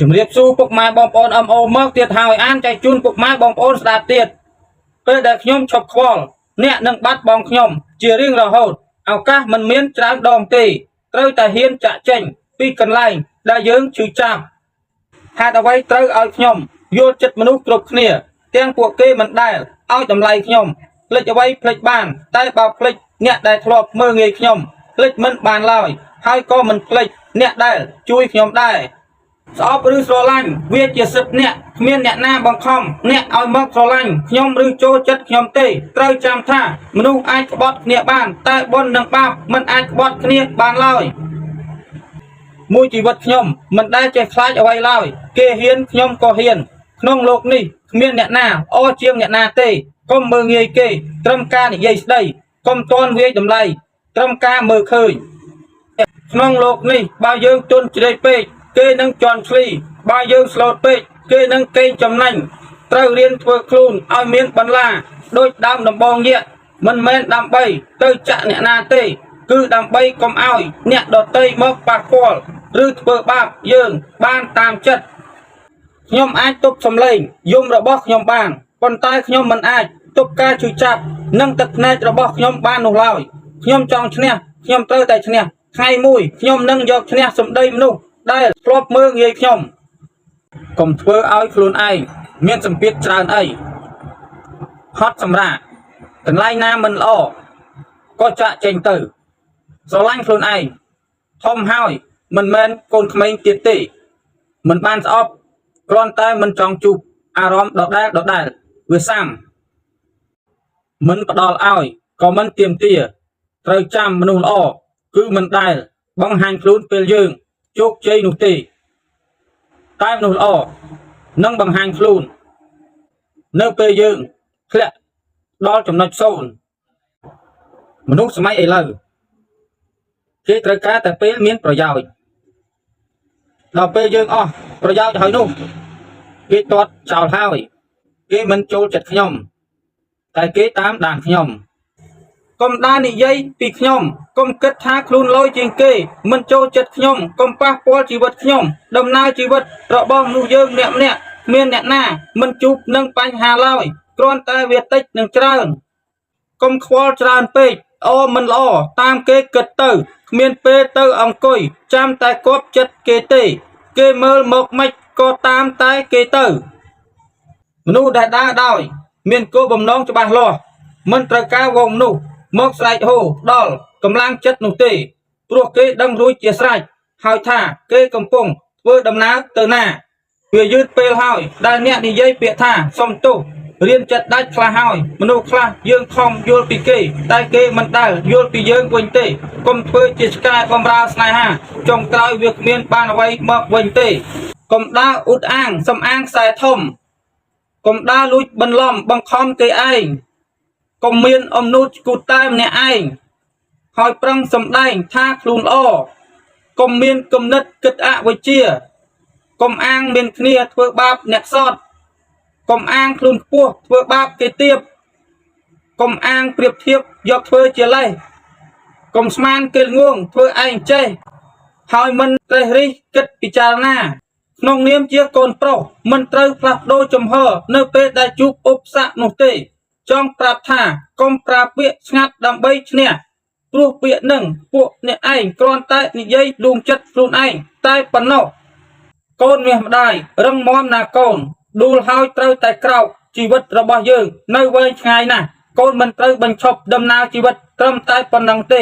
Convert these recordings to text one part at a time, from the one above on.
ជំរាបសួរពុកម៉ែបងប្អូនអមអូមកទៀតហើយអានចែកជូនពុកម៉ែបងប្អូនស្ដាប់ទៀតពេលដែលខ្ញុំឈប់ខ្វល់អ្នកនឹងបាត់បងខ្ញុំជារៀងរហូតឱកាសមិនមានច្រើនដងទេត្រូវតែហ៊ានចាក់ចេញពីកន្លែងដែលយើងឈឺចាប់ហេតុអ្វីត្រូវឲ្យខ្ញុំយល់ចិត្តមនុស្សគ្រប់គ្នាទាំងពួកគេមិនដែលឲ្យតម្លៃខ្ញុំភ្លេចអ្វីភ្លេចបានតែបើភ្លេចអ្នកដែលធ្លាប់មើលងាយខ្ញុំភ្លេចមិនបានឡើយហើយក៏មិនភ្លេចអ្នកដែលជួយខ្ញុំដែរស្អប់ឬស្រឡាញ់វាជាសិទ្ធិអ្នកគ្មានអ្នកណាបង្ខំអ្នកឲ្យមកស្រឡាញ់ខ្ញុំឬចូលចិត្តខ្ញុំទេត្រូវចាំថាមនុស្សអាចក្បត់គ្នាបានតែបុណ្យនិងបាបមិនអាចក្បត់គ្នាបានឡើយមួយជីវិតខ្ញុំមិនដែលចេះខ្លាចអ្វីឡើយគេហ៊ានខ្ញុំក៏ហ៊ានក្នុងโลกនេះគ្មានអ្នកណាអជាងអ្នកណាទេកុំមើលងាយគេត្រឹមការនិយាយស្ដីកុំតន់វាយតម្លៃត្រឹមការមើលឃើញក្នុងโลกនេះបើយើងទន់ជ្រេកពេកគេនឹងជន់ឈ្លីបើយើងស្លូតពេកគេនឹងកេងចំណេញត្រូវរៀនធ្វើខ្លួនឲ្យមានបន្លាដូចដើមដំបងយក្សមិនមែនដើម្បីទៅចាក់អ្នកណាទេគឺដើម្បីកុំឲ្យអ្នកដទៃមកប៉ះពាល់ឬធ្វើបាបយើងបានតាមចិត្តខ្ញុំអាចទប់សម្លេងយំរបស់ខ្ញុំបានប៉ុន្តែខ្ញុំមិនអាចទប់ការឈឺចាប់និងទឹកភ្នែករបស់ខ្ញុំបាននោះឡើយខ្ញុំចង់ឈ្នះខ្ញុំត្រូវតែឈ្នះថ្ងៃមួយខ្ញុំនឹងយកឈ្នះសម្ដីមនុស្សដែលធ្លាប់មើលងាយខ្ញុំកុំធ្វើឲ្យខ្លួនឯងមានសម្ពាធច្រើនអីហត់សម្រាកកន្លែងណាមិនល្អក៏ចាក់ចេញទៅស្រឡាញ់ខ្លួនឯងធំហើយមិនមែនកូនក្មេងទៀតទេមិនបានស្អប់គ្រាន់តែមិនចង់ជួបអារម្មណ៍ដដែលវាសាំមិនផ្ដល់ឲ្យក៏មិនទាមទារត្រូវចាំមនុស្សល្អគឺមិនដែលបង្ហាញខ្លួនពេលយើងជោគជ័យនោះទេតែមនុស្សល្អនឹងបង្ហាញខ្លួននៅពេលយើងធ្លាក់ដល់ចំណុចសូន្យមនុស្សសម័យឥឡូវគេត្រូវការតែពេលមានប្រយោជន៍ដល់ពេលយើងអស់ប្រយោជន៍ហើយនោះគេទាត់ចោលហើយគេមិនចូលចិត្តខ្ញុំតែគេតាមដានខ្ញុំកុំដានិយាយពីខ្ញុំកុំគិតថាខ្លួនលយជាងគេមិនចូលចិត្តខ្ញុំកុំប៉ះពាល់ជីវិតខ្ញុំដំណើរជីវិតរបស់មនុស្សយើងម្នាក់មានអ្នកណាមិនជួបនឹងបញ្ហាឡើយគ្រាន់តែវាតិចនឹងច្រើនកុំខ្វល់ច្រើនពេកមិនល្អតាមគេគិតទៅគ្មានពេលទៅអង្គុយចាំតែគប់ចិត្តគេទេគេមើលមកមិនក៏តាមតែគេទៅមនុស្សដែលដើរដោយមានគោលបំណងច្បាស់លាស់មិនត្រូវការវងមនុស្សមកស្រែកហូដល់កម្លាំងចិត្តនោះទេព្រោះគេដឹងរួចជាស្រេចហើយថាគេកំពុងធ្វើដំណើរទៅណាវាយឺតពេលហើយដែលអ្នកនិយាយពាក្យថាសុំទោសរៀនចិត្តដាច់ខ្លះហើយមនុស្សខ្លះយើងខំយល់ពីគេតែគេមិនដែលយល់ពីយើងវិញទេកុំធ្វើជាឆ្កែបំរើស្នេហាចុងក្រោយវាគ្មានបានអ្វីមកវិញទេកុំដើរអ៊ុតអាងសំអាងខ្សែធំកុំដើរលួចបន្លំបង្ខំគេឯងកុំមានអំនួតឈូតតែម្នាក់ឯងហើយប្រឹងសម្ដែងថាខ្លួនល្អកុំមានគំនិតគិតអវិជ្ជាកុំអាងមានគ្នាធ្វើបាបអ្នកសតកុំអាងខ្លួនខ្ពស់ធ្វើបាបគេទៀតកុំអាងប្រៀបធៀបយកធ្វើជាលេសកុំស្មានគេងងធ្វើឯងចេះហើយមិនត្រេះរិះគិតពិចារណាក្នុងនាមជាកូនប្រុសមិនត្រូវផ្លាស់ប្ដូរចំហនៅពេលដែលជួបឧបសគ្គនោះទេចង់ប្រាប់ថាកុំប្រើពាក្យស្ងាត់ដើម្បីឈ្នះព្រោះពាក្យនឹងពួកអ្នកឯងគ្រាន់តែនិយាយដួងចិត្តខ្លួនឯងតែប៉ុណ្ណោះកូនមាសម្ដាយរឹងមាំណាកូនដួលហើយត្រូវតែក្រោកជីវិតរបស់យើងនៅវែងឆ្ងាយណាស់កូនមិនត្រូវបញ្ឈប់ដំណើរជីវិតត្រឹមតែប៉ុណ្ណឹងទេ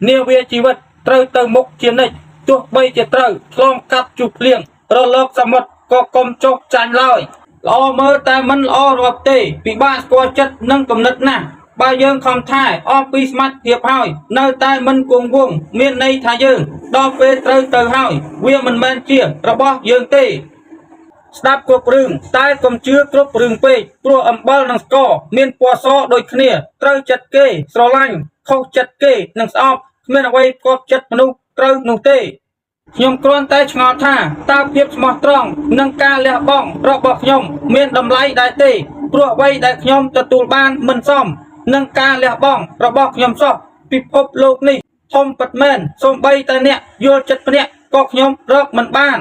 នាវាជីវិតត្រូវទៅមុខជានិច្ចទោះបីជាត្រូវឆ្លងកាត់ជួបភ្លៀងរលកសមុទ្រក៏កុំចុះចាញ់ឡើយល្អមើលតែមិនល្អរាប់ទេពិបាកស្គាល់ចិត្តនិងគំនិតណាស់បើយើងខំថែអស់ពីសមត្ថភាពហើយនៅតែមិនគង់វង្សមានន័យថាយើងដល់ពេលត្រូវទៅហើយវាមិនមែនជារបស់យើងទេស្ដាប់គ្រប់រឿងតែកុំជឿគ្រប់រឿងពេកព្រោះអំបិលនិងស្ករមានពណ៌សដូចគ្នាត្រូវចិត្តគេស្រឡាញ់ខុសចិត្តគេនិងស្អប់គ្មានអ្វីផ្គាប់ចិត្តមនុស្សត្រូវនោះទេខ្ញុំគ្រាន់តែឆ្ងល់ថាតើភាពស្មោះត្រង់និងការលះបង់របស់ខ្ញុំមានតម្លៃដែរទេព្រោះអ្វីដែលខ្ញុំទទួលបានមិនសមនឹងការលះបង់របស់ខ្ញុំសោះពិភពលោកនេះធំពិតមែនសូម្បីតែអ្នកយល់ចិត្តម្នាក់ក៏ខ្ញុំរកមិនបាន